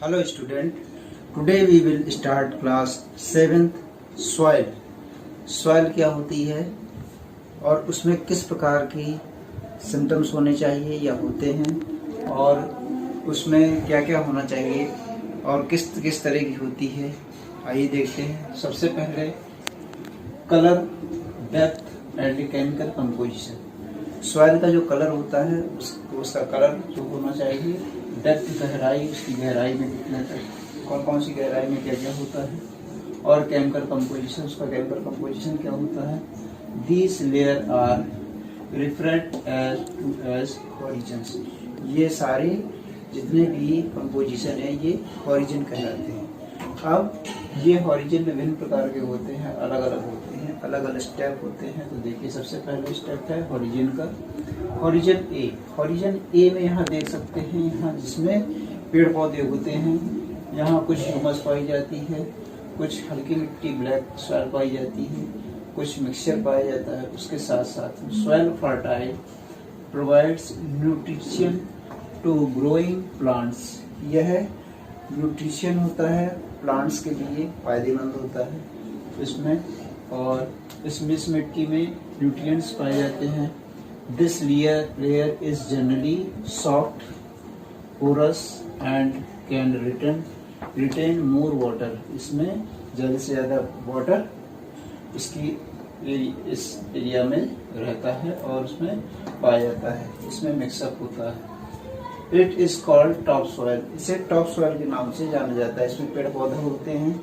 Hello student, today we will start class 7th soil. Soil क्या होती है और उसमें किस प्रकार की सिम्टम्स होने चाहिए या होते हैं और उसमें क्या क्या होना चाहिए और किस किस तरह की होती है, आइए देखते हैं। सबसे पहले colour, depth and chemical composition. Soil का जो कलर होता है उसका कलर जो होना चाहिए, डेप्थ गहराई, उसकी गहराई में कितने तक कौन कौन सी गहराई में क्या क्या होता है, और केमिकल कंपोजिशन, उसका केमिकल कंपोजिशन क्या होता है। These layer are referred as horizons. ये सारे जितने भी कंपोजिशन है ये हॉरिजन कहलाते हैं। अब ये हॉरिजन विभिन्न प्रकार के होते हैं, अलग अलग होते हैं, अलग अलग स्टेप होते हैं। तो देखिए, सबसे पहले स्टेप है हॉरिजन का। हॉरिजन ए, हॉरिजन ए में यहाँ देख सकते हैं, यहाँ जिसमें पेड़ पौधे होते हैं, यहाँ कुछ ह्यूमस पाई जाती है, कुछ हल्की मिट्टी ब्लैक सॉइल पाई जाती है, कुछ मिक्सचर पाया जाता है। उसके साथ साथ soil fertile provides nutrition to growing plants. यह न्यूट्रिशन होता है प्लांट्स के लिए, फायदेमंद होता है इसमें, और इसमें इस मिट्टी में न्यूट्रिएंट्स पाए जाते हैं। This layer is generally soft, porous and can retain more water. इसमें ज़्यादा से ज़्यादा वाटर इसकी इस एरिया में रहता है और उसमें पाया जाता है, इसमें मिक्सअप होता है। It is called top soil. इसे टॉप सॉइल के नाम से जाना जाता है। इसमें पेड़ पौधे होते हैं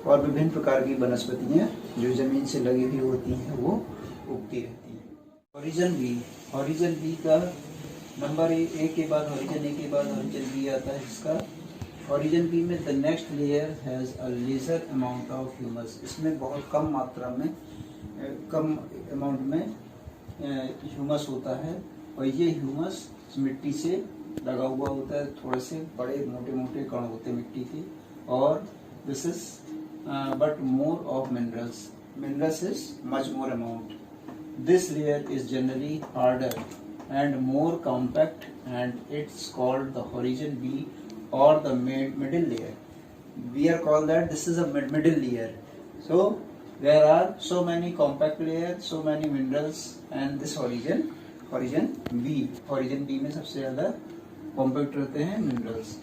और विभिन्न प्रकार की वनस्पतियां जो जमीन से लगी हुई होती हैं वो उगती रहती हैं। हॉरिजन बी, हॉरिजन बी का नंबर ए के बाद हॉरिजन ए के बाद हॉरिजन बी आता है। इसका हॉरिजन बी में the next layer has a lesser amount of humus. इसमें बहुत कम मात्रा में, कम अमाउंट में ह्यूमस होता है, और ये ह्यूमस मिट्टी से लगा हुआ होता है। थोड़े से बड़े मोटे मोटे कण होते हैं मिट्टी के, और this is but more of minerals. Minerals is much more amount. This layer is generally harder and more compact and it's called the horizon B और the middle layer. We are called that this is a middle layer. So there are so many compact layers, so many minerals, and this horizon B, horizon B में सबसे ज़्यादा compact रहते हैं minerals.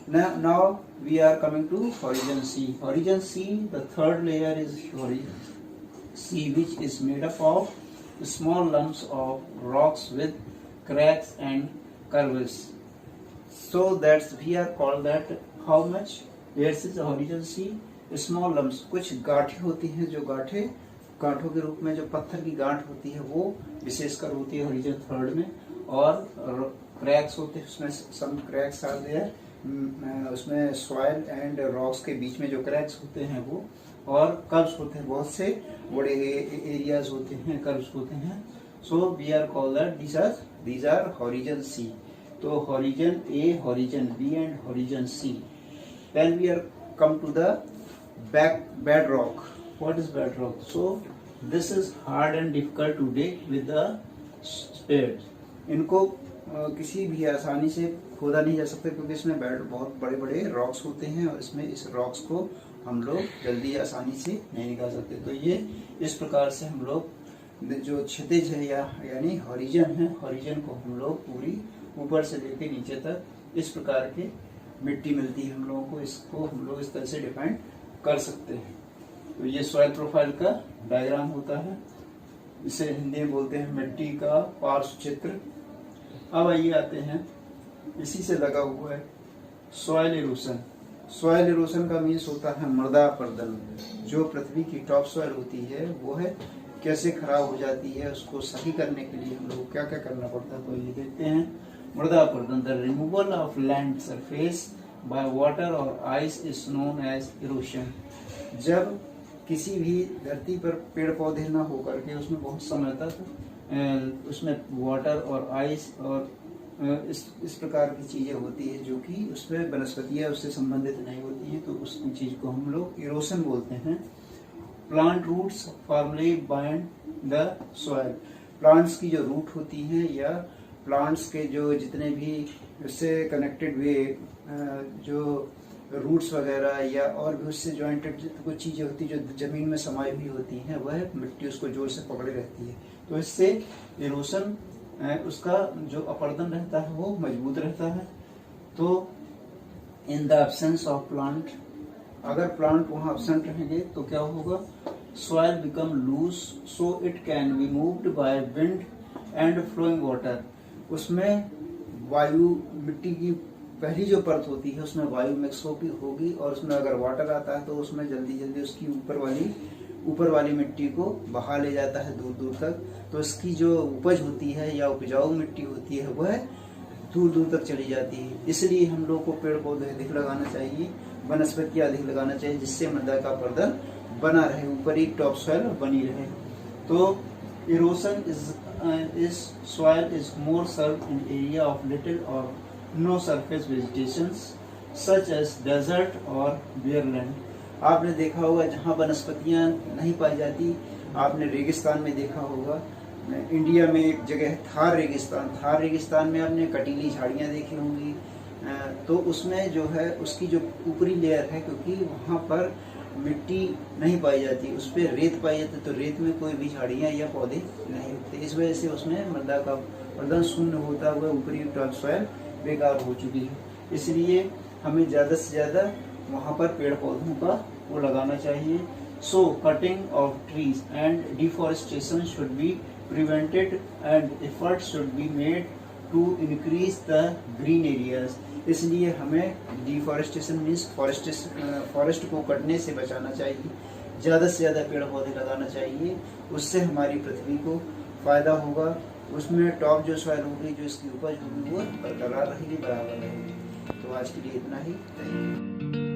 Now we are coming to horizon C. Horizon C, the third layer is horizon C, which is made up of small lumps of rocks with cracks and curves. So that's we are called that how much? This is horizon C, small lumps. कुछ गांठें होती हैं, जो गांठों के रूप में जो पत्थर की गांठ होती है वो विशेषकर होती है हॉरिजन थर्ड में, और क्रैक्स होते हैं, उसमें सम क्रैक्स आर देयर, उसमें सॉइल एंड रॉक्स के बीच में जो क्रैक्स होते हैं वो, और कर्व्स होते हैं, बहुत से बड़े एरियाज होते हैं, कर्व्स होते हैं। So we are called that these are horizon C. तो horizon A, horizon B and horizon C. Then we are come to the bedrock. What is bedrock? So this is hard and difficult to dig with the spade. इनको किसी भी आसानी से खोदा नहीं जा सकता, क्योंकि इसमें बहुत बड़े बड़े रॉक्स होते हैं और इसमें इस रॉक्स को हम लोग जल्दी आसानी से नहीं निकाल सकते। तो ये इस प्रकार से हम लोग जो क्षितिज है यानी हॉरिजन है, हॉरिजन को हम लोग पूरी ऊपर से लेकर नीचे तक इस प्रकार के मिट्टी मिलती है हम लोगों को। इसको हम लोग इस तरह से डिफाइन कर सकते हैं। तो ये सॉइल प्रोफाइल का डायग्राम होता है, इसे हिंदी में बोलते हैं मिट्टी का पार्श्व चित्र। अब आइए आते हैं, इसी से लगा हुआ है सॉइल इरोशन। सॉइल इरोशन का मीन्स होता है मृदा अपरदन। जो पृथ्वी की टॉप सॉइल होती है वो है कैसे खराब हो जाती है, उसको सही करने के लिए हम लोग क्या क्या करना पड़ता है। तो ये देखते हैं, मृदा अपरदन, the removal of land surface by water और ice is known as erosion. जब किसी भी धरती पर पेड़ पौधे न होकर के उसमें बहुत समय तक उसमें वाटर और आइस और इस प्रकार की चीजें होती है जो कि उसमें वनस्पतियां उससे संबंधित नहीं होती हैं, तो उस चीज को हम लोग इरोशन बोलते हैं। Plant roots formally bind the soil. Plants की जो रूट होती हैं या प्लांट्स के जो जितने भी इससे कनेक्टेड हुए जो रूट्स वगैरह या और भी उससे जॉइंटेड कुछ चीज़ें होती हैं जो ज़मीन में समाई हुई होती हैं, वह मिट्टी उसको जोर से पकड़े रहती है। तो इससे इरोशन उसका जो अपरदन रहता है वो मजबूत रहता है। तो in the absence of plant, अगर प्लांट वहाँ एब्सेंट रहेंगे तो क्या होगा, soil become loose so it can be moved by wind and flowing water. उसमें वायु, मिट्टी की पहली जो परत होती है उसमें वायु मिक्स होगी और उसमें अगर वाटर आता है तो उसमें जल्दी जल्दी उसकी ऊपर वाली मिट्टी को बहा ले जाता है दूर दूर तक। तो इसकी जो उपज होती है या उपजाऊ मिट्टी होती है वह दूर दूर तक चली जाती है। इसलिए हम लोग को पेड़ पौधे अधिक लगाना चाहिए, वनस्पतियां अधिक लगाना चाहिए, जिससे मृदा का अपरदन बना रहे, ऊपरी टॉप सॉइल बनी रहे। तो erosion is soil is more severe in area of little और no surface vegetations such as desert और बेयरलैंड। आपने देखा होगा जहाँ वनस्पतियाँ नहीं पाई जाती, आपने रेगिस्तान में देखा होगा। इंडिया में एक जगह है थार रेगिस्तान में आपने कटीली झाड़ियाँ देखी होंगी। तो उसमें जो है उसकी जो ऊपरी लेयर है, क्योंकि वहाँ पर मिट्टी नहीं पाई जाती, उस पर रेत पाई जाती, तो रेत में कोई भी झाड़ियाँ या पौधे नहीं होते। इस वजह से उसमें मृदा का अपरदन शून्य होता हुआ ऊपरी टॉप सॉइल बेकार हो चुकी है। इसलिए हमें ज़्यादा से ज़्यादा वहाँ पर पेड़ पौधों का वो लगाना चाहिए। So cutting of trees and deforestation should be prevented and effort should be made to increase the green areas. इसलिए हमें डिफॉरेस्टेशन मीन्स फॉरेस्ट को कटने से बचाना चाहिए, ज़्यादा से ज़्यादा पेड़ पौधे लगाना चाहिए। उससे हमारी पृथ्वी को फायदा होगा, उसमें टॉप जो सॉइल होगी, जो इसकी उपज होगी वो बरकरार रहेगी, बराबर रहेगी। तो आज के लिए इतना ही।